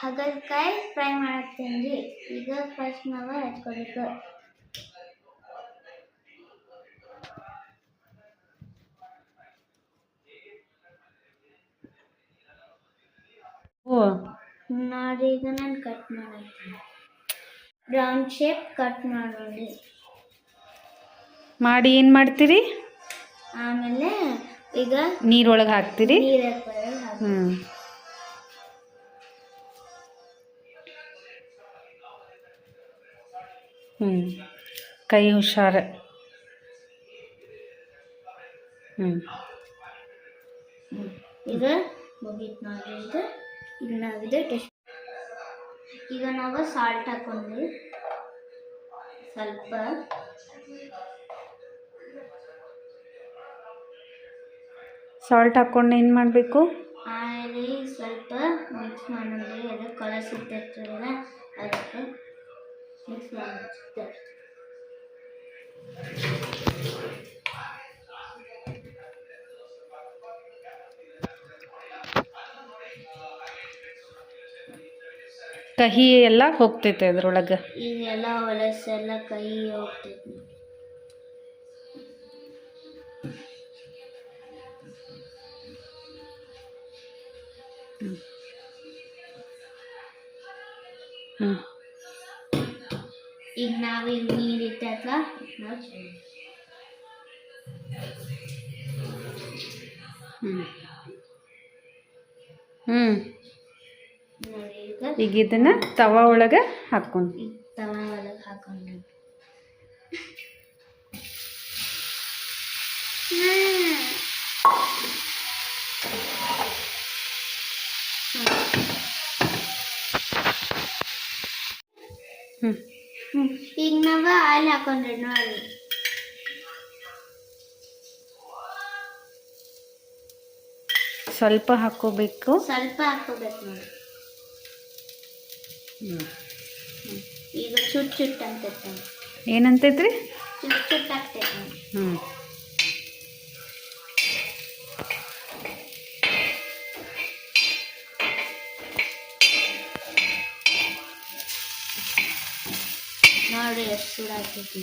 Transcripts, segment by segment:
ಹಾಗಲಕಾಯಿ ಫ್ರೈ ಮಾಡ್ತೀನಿ. ಈಗ ಫಸ್ಟ್ ನಾವು ಹಚ್ಕೋಬೇಕು. ನೋಡಿ ಈಗ ನಾನು ಕಟ್ ಮಾಡ್ತೀನಿ. ರೌಂಡ್ ಶೇಪ್ ಕಟ್ ಮಾಡೋಣ. ಮಾಡಿ ಏನು ಮಾಡ್ತೀರಿ? ಆಮೇಲೆ ಈಗ ನೀರೊಳಗೆ ಹಾಕ್ತೀರಿ. ಕೈ ಹುಷಾರ. ಈಗ ಮುಗೀತು ನೋಡ್ರಿ. ಈಗ ನಾವಿದೆ ಟೇಸ್ಟ್. ಈಗ ನಾವು ಸಾಲ್ಟ್ ಹಾಕೊಂಡ್ವಿ ಸ್ವಲ್ಪ. ಸಾಲ್ಟ್ ಹಾಕ್ಕೊಂಡು ಏನು ಮಾಡಬೇಕು? ಆಮೇಲೆ ಸ್ವಲ್ಪ ಮಿಕ್ಸ್ ಮಾಡಿದ್ರಿ. ಅದು ಕಲರ್ ಸಿಗ್ತಿರ್ತಲ್ಲ ಅದಕ್ಕೆ ಮಿಕ್ಸ್ ಮಾಡಿ. ಕಹಿ ಎಲ್ಲ ಹೋಗ್ತೈತೆ ಅದ್ರೊಳಗೆ. ಈಗೆಲ್ಲ ಹೊಲಸೆಲ್ಲ ಕಹಿ ಹೋಗ್ತೈತಿ. ಈಗ ನಾವೀಗ ನೀರಿಟ್ಟಲ್ಲ ಈಗ ಇದನ್ನ ತವಾ ಒಳಗೆ ಹಾಕೊಂಡು ಈಗ ನಾವು ಆಯಿಲ್ ಹಾಕೊಂಡ್ರಿ ನೋಡಿ. ಸ್ವಲ್ಪ ಹಾಕೋಬೇಕು. ನೋಡಿ. ಈಗ ಚುಟ್ ಅಂತೈತೆ. ಏನಂತೈತ್ರಿ? ಚುಟ್ ಆಗ್ತೈತೆ. ನೋಡಿ ಎಷ್ಟು ಸುಡಾಕೈತಿ.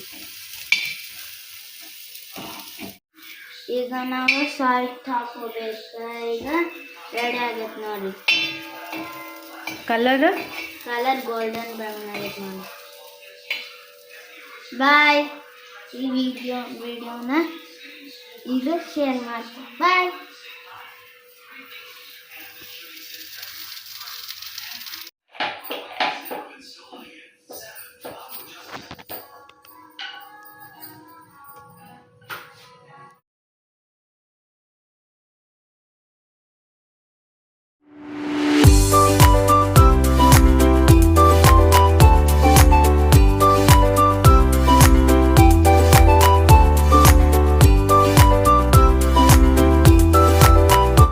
ಈಗ ನಾವು ಸಾಲ್ಟ್ ಹಾಕೋಬೇಕು. ಈಗ ರೆಡಿ ಆಗೈತೆ ನೋಡಿ. ಕಲರ್ ಗೋಲ್ಡನ್ ಬ್ರೌನ್ ಆಗೈತೆ ನೋಡಿ. ಬಾಯ್. ಈ ವಿಡಿಯೋನ ಈಗ ಶೇರ್ ಮಾಡಿ. ಬಾಯ್.